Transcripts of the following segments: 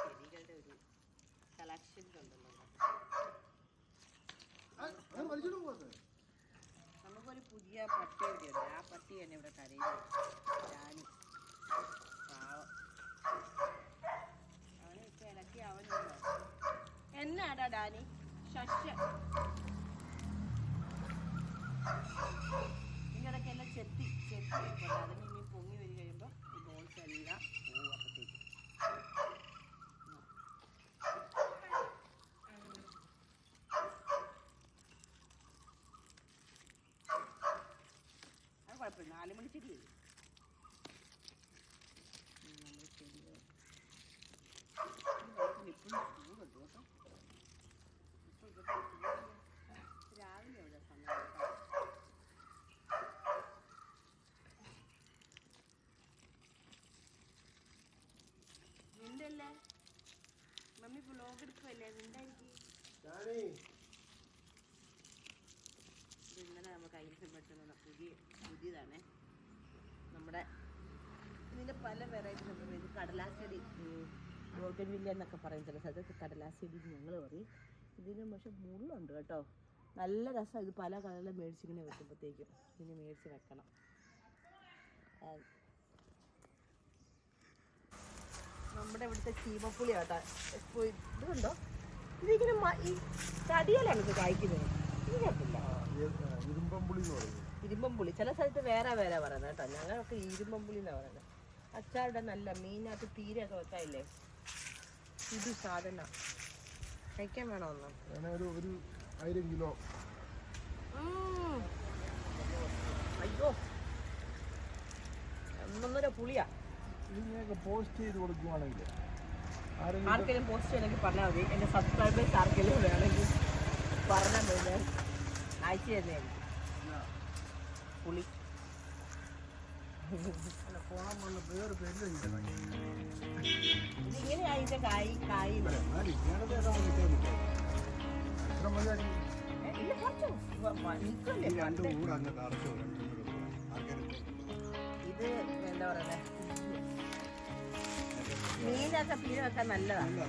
ചെടികളുടെ ഒരു കളക്ഷൻസ് ഉണ്ടല്ലോ. നമുക്കൊരു പുതിയ പട്ടി ഇവിടെയുണ്ട്. ആ പട്ടി തന്നെ ഇവിടെ കരയുന്നു. ഡാനി പാവം, അവനെ ഇപ്പം ഇടയ്ക്ക് അവനുണ്ടോ എന്നാടാ ഡാനി ശശ ഇതിനിടയ്ക്ക് എല്ലാം ചെത്തി വെക്കണം. അതിന് ഇനി പൊങ്ങി വരി കഴിയുമ്പോൾ ഈ ബോൾസ് എല്ലാം പോവും. അപ്പത്തേക്ക് അത് കുഴപ്പമില്ല. 4 മണി ചെടി വരും. നമ്മൾ ചെടികൾ ഇപ്പോഴും ചൂടുണ്ട് കേട്ടോ. ഇപ്പോൾ ഇവിടെ രാവിലെ ഇവിടെ സമയം നിണ്ടല്ലേ മമ്മി വ്ലോഗ് എടുക്കുമല്ലേ നിണ്ടായിരിക്കും. ഇന്നലെ നമ്മൾ കയ്യിൽ പറ്റുന്ന പുതിയതാണ് നമ്മുടെ. ഇതിൻ്റെ പല വെറൈറ്റി നമ്മൾ ഇത് കടലാസെടി, ബോഗൺവില്ല എന്നൊക്കെ പറയും ചില സ്ഥലത്ത്. കടലാസെടി ഞങ്ങൾ പറയും. ഇതിന് പക്ഷെ മുള്ളുണ്ട് കേട്ടോ. നല്ല രസം. ഇത് പല കളറിലും മേടിച്ചിങ്ങനെ വെക്കുമ്പോഴത്തേക്കും ഇതിന് മേടിച്ച് വെക്കണം. നമ്മുടെ ഇവിടുത്തെ ചീമപ്പുളി കേട്ടോ. ഇതുണ്ടോ ഇതിങ്ങനെ ഈ തടിയലാണ് ഇത് കായ്ക്കുന്നത്. ഇത് കേട്ടില്ല ഇരുമ്പമ്പുളി. ചില സ്ഥലത്ത് വേറെ പറയുന്നത് കേട്ടോ. ഞങ്ങളൊക്കെ ഇരുമ്പമ്പുളി എന്നാണ് പറയുന്നത്. അച്ചാറുടെ നല്ല മീനകത്ത് തീരെയൊക്കെ വെക്കാനില്ലേ ഇത് സാധനം കഴിക്കാൻ വേണോ ഒന്ന്? 1000 കിലോ. അയ്യോ 1.5 പുളിയാ. പോസ്റ്റ് ചെയ്ത് കൊടുക്കുവാണെങ്കിൽ ആർക്കെങ്കിലും പോസ്റ്റ് ചെയ്യണമെങ്കിൽ പറഞ്ഞാൽ മതി. എൻ്റെ സബ്സ്ക്രൈബേഴ്സ് ആർക്കെങ്കിലും വേണമെങ്കിൽ പറഞ്ഞാൽ മതി, ഞാൻ അയച്ചു തന്നെയായിരിക്കും. പുളി ഇതിങ്ങനെയാ ഇതിൻ്റെ കായ് ഇത് എന്താ പറയുന്നത്, മീനൊക്കെ പീര വെക്കാൻ നല്ലതാണ്.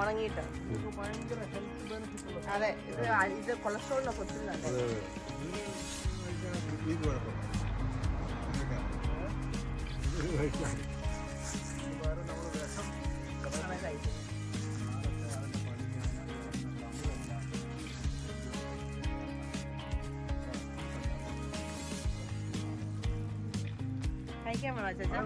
ഉണങ്ങിയിട്ട് അതെ. ഇത് കൊളസ്ട്രോളിനൊക്കെ ഒത്തിരി നല്ലത്. കഴിക്കാൻ വേണോ ചേച്ചാ?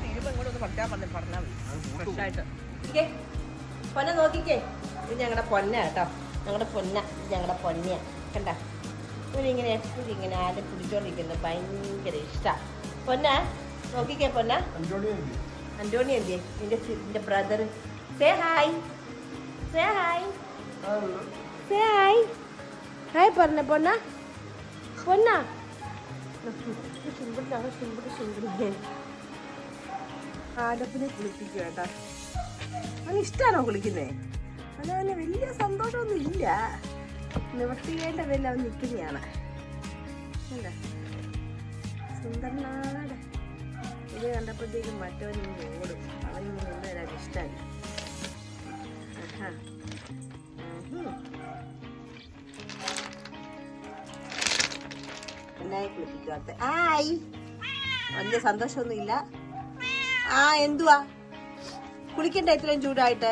തീരുമ്പോ ഇങ്ങോട്ടൊന്ന് പഠിച്ചാൽ പറഞ്ഞാൽ മതി ഫ്രഷായിട്ട്. പൊന്ന നോക്കിക്കേ, ഇത് ഞങ്ങളുടെ പൊന്ന കേട്ടോ. ഞങ്ങളുടെ പൊന്ന കണ്ട. ഇവനിങ്ങനെ എപ്പോഴും ഇങ്ങനെ ആരും പിടിച്ചോണ്ടിരിക്കുന്നത് ഭയങ്കര ഇഷ്ടമാണ്. പൊന്ന നോക്കിക്കേ. പൊന്ന അന്റോണി എന്തിയെ നിന്റെ ബ്രദർ? സേ ഹായ് ഹായ് പറഞ്ഞ പൊന്ന ആലപ്പിനെ കുളിപ്പിക്കുക കേട്ടോ. അവന് ഇഷ്ടമാണോ കുളിക്കുന്നേ? അതവന് വലിയ സന്തോഷമൊന്നും ഇല്ല. നിവർത്തിക്കേണ്ടതെല്ലാം അവൻ നിൽക്കുന്നതാണ്. അല്ല സുന്ദരനാടെ ഇത് കണ്ടപ്പോഴത്തേക്കും മറ്റവനും ഓടും. അവനൊന്നും നിന്നതിനാണ് ഇഷ്ടമല്ല. എന്നായി കുളിപ്പിക്കാത്ത ആയി വലിയ സന്തോഷമൊന്നും ഇല്ല. എന്തുവാ കുളിക്കണ്ട ഇത്രയും ചൂടായിട്ട്?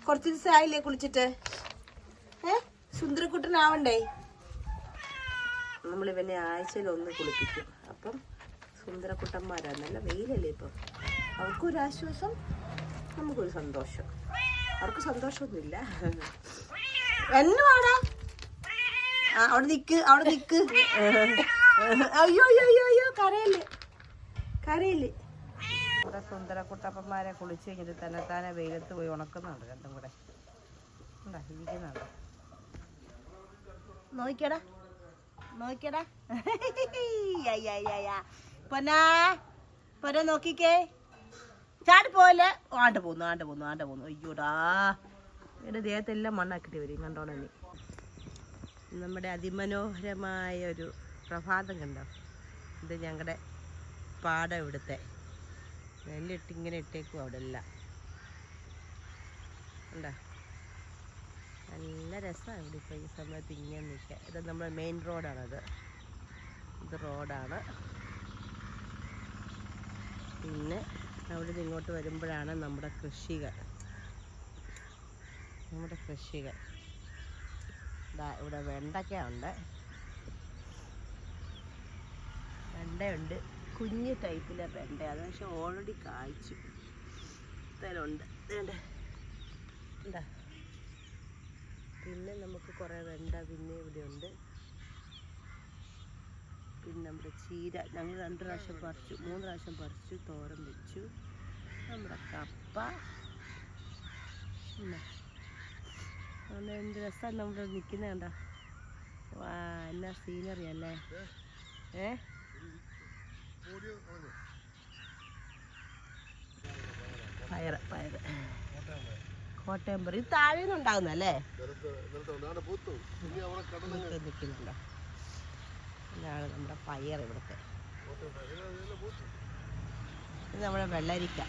കുറച്ച് ദിവസം ആയില്ലേ കുളിച്ചിട്ട്? സുന്ദരക്കുട്ടനാവണ്ടേ? നമ്മളിവനെ ആഴ്ചയിൽ 1 കുളിപ്പിക്കും. അപ്പം സുന്ദരക്കുട്ടന്മാരാ. നല്ല വെയിലല്ലേ ഇപ്പം. അവർക്കൊരു ആശ്വാസം, നമുക്കൊരു സന്തോഷം. അവർക്ക് സന്തോഷമൊന്നുമില്ല. എന്നുവാടാ അവിടെ നിക്ക് അയ്യോ കരയില്ലേ. ഇവിടെ സുന്ദരക്കുട്ടപ്പന്മാരെ കുളിച്ച് കഴിഞ്ഞിട്ട് തന്നെത്താനെ വെയിലത്ത് പോയി ഉണക്കുന്നുണ്ട്. രണ്ടും കൂടെ ഇരിക്കുന്നുണ്ട്. നോക്കിക്കടാ നോക്കിയടാ പൊന്ന നോക്കിക്കേ ചാടി പോലെ ആണ്ട് പോന്നു അയ്യോടാ എൻ്റെ ദേഹത്തെല്ലാം മണ്ണാക്കിട്ട് വരും കണ്ടോണ നീ നമ്മുടെ അതിമനോഹരമായ ഒരു പ്രഭാതം കണ്ടോ ഇത് ഞങ്ങളുടെ പാടം ഇവിടുത്തെ നെല്ലിട്ട് ഇങ്ങനെ ഇട്ടേക്കും അവിടെ എല്ലാം ഉണ്ടോ നല്ല രസമാണ് ഇവിടെ ഇപ്പോൾ ഈ സമയത്ത് ഇങ്ങനെ നിൽക്കുക ഇത് നമ്മുടെ മെയിൻ റോഡാണത് ഇത് റോഡാണ് പിന്നെ അവിടെ നിന്ന് ഇങ്ങോട്ട് വരുമ്പോഴാണ് നമ്മുടെ കൃഷികൾ ഇവിടെ വെണ്ടയ്ക്ക വെണ്ടയുണ്ട് കുഞ്ഞ് ടൈപ്പിലെ വെണ്ട അത് പക്ഷെ ഓൾറെഡി കായ്ച്ചു ഇതിലുണ്ട് എന്താ പിന്നെ നമുക്ക് കുറേ വെണ്ട പിന്നെ ഇവിടെ ഉണ്ട് പിന്നെ നമ്മുടെ ചീര ഞങ്ങൾ 2 പ്രാവശ്യം പറിച്ചു 3 പ്രാവശ്യം പറിച്ചു തോരൻ വെച്ചു നമ്മുടെ കപ്പ എന്ത് രസമാണ് നമ്മുടെ നിൽക്കുന്നത് കണ്ടോ വാ എന്നാ സീനറി അല്ലേ പയറ് കോട്ടയം പറ ഇത് താഴെ നിന്ന് ഉണ്ടാകുന്നല്ലേ നിൽക്കുന്നുണ്ടോ ഇതാണ് നമ്മുടെ പയർ ഇവിടുത്തെ ഇത് നമ്മുടെ വെള്ളരിക്ക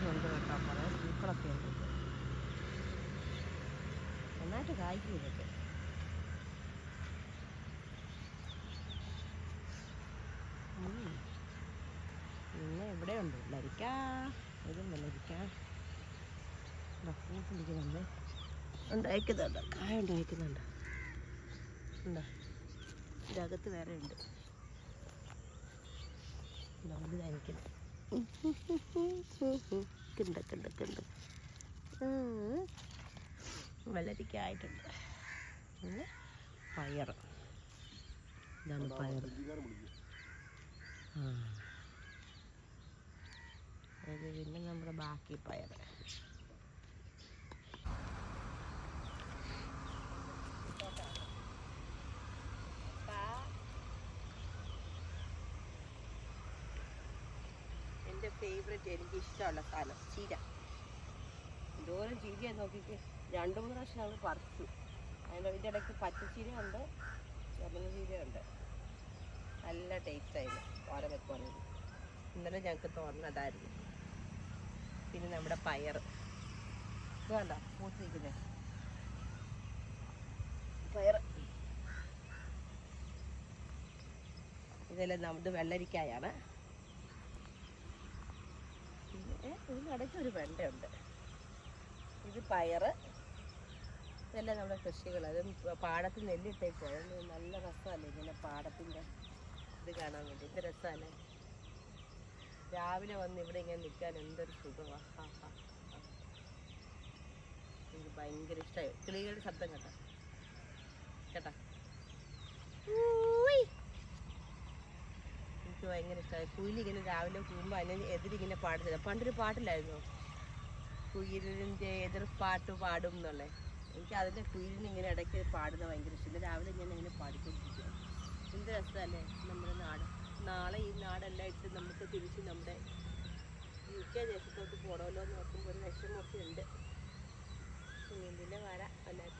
ഉണ്ട് കേട്ടോ കുറേ പൂക്കളൊക്കെ ഉണ്ട് നന്നായിട്ട് കായ്ക്കും ഇതൊക്കെ പിന്നെ ഇവിടെ ഉണ്ട് വെള്ളരിക്ക ഇതും വെള്ളരിക്ക പൂത്ത് പിടിക്കുന്നുണ്ട് ഉണ്ടായിക്കുന്നുണ്ട് കായ ഉണ്ടായിക്കുന്നുണ്ട് ഉണ്ടോ ഇതിനകത്ത് വേറെ ഉണ്ട് വലുതായിരിക്കും കണ്ട് വെള്ളരിക്ക ആയിട്ടുണ്ട് പിന്നെ പയർ ഇതാണ് പയർ അത് പിന്നെ നമ്മുടെ ബാക്കി പയർ എൻ്റെ ഫേവറേറ്റ് എനിക്ക് ഇഷ്ടമുള്ള സാധനം ചീര എന്തോരം ചീരയാണ് നോക്കിക്ക് 2-3 പ്രാവശ്യം ഞങ്ങൾ പറിച്ചു അതിൻ്റെ ഇടയ്ക്ക് പച്ചച്ചീരയുണ്ട് ചുവന്ന ചീരയുണ്ട് നല്ല ടേസ്റ്റായിരുന്നു തോരൻ വെക്കുവാണെങ്കിൽ ഇന്നലെ ഞങ്ങൾക്ക് തോരൻ അതായിരുന്നു പിന്നെ നമ്മുടെ പയർ ഇത് കണ്ടോ പൂത്തിരിക്കുന്നത് പയർ ഇതെല്ലാം നമ്മുടെ വെള്ളരിക്കായാണ് പിന്നെ ഇതിനിടയ്ക്ക് ഒരു വെണ്ടയുണ്ട് ഇത് പയറ് ഇതെല്ലാം നമ്മുടെ കൃഷികൾ അത് പാടത്ത് നെല്ലിട്ടേക്കോ അത് നല്ല രസമല്ലേ ഇങ്ങനെ പാടത്തിൻ്റെ ഇത് കാണാൻ വേണ്ടി ഇത് രസമല്ലേ രാവിലെ വന്ന് ഇവിടെ ഇങ്ങനെ നിൽക്കാൻ എന്തൊരു സുഖമാണ് എനിക്ക് ഭയങ്കര ഇഷ്ടമായി കിളികളുടെ ശബ്ദം കേട്ടോ എനിക്ക് ഭയങ്കര ഇഷ്ടമായി കുയിലിങ്ങനെ രാവിലെ പോകുമ്പോൾ അതിന് എതിരിങ്ങനെ പാടുന്നില്ല പണ്ടൊരു പാട്ടില്ലായിരുന്നോ കുയിലിൻ്റെ എതിർ പാട്ട് പാടും എന്നുള്ളത് എനിക്ക് അതിൻ്റെ കുയിലിന് ഇങ്ങനെ ഇടയ്ക്ക് പാടുന്ന ഭയങ്കര ഇഷ്ടം രാവിലെ ഞാൻ ഇങ്ങനെ പാടിക്കൊണ്ടിരിക്കുക എന്ത് രസമല്ലേ നമ്മുടെ നാട് നാളെ ഈ നാടെല്ലാം ഇട്ട് നമുക്ക് തിരിച്ച് നമ്മുടെ UK ദേശത്തോട്ട് പോകണമല്ലോ എന്ന് നോക്കുമ്പോൾ ഒരു വിഷമമൊക്കെ ഉണ്ട് പിന്നെ വരാം അല്ലാതെ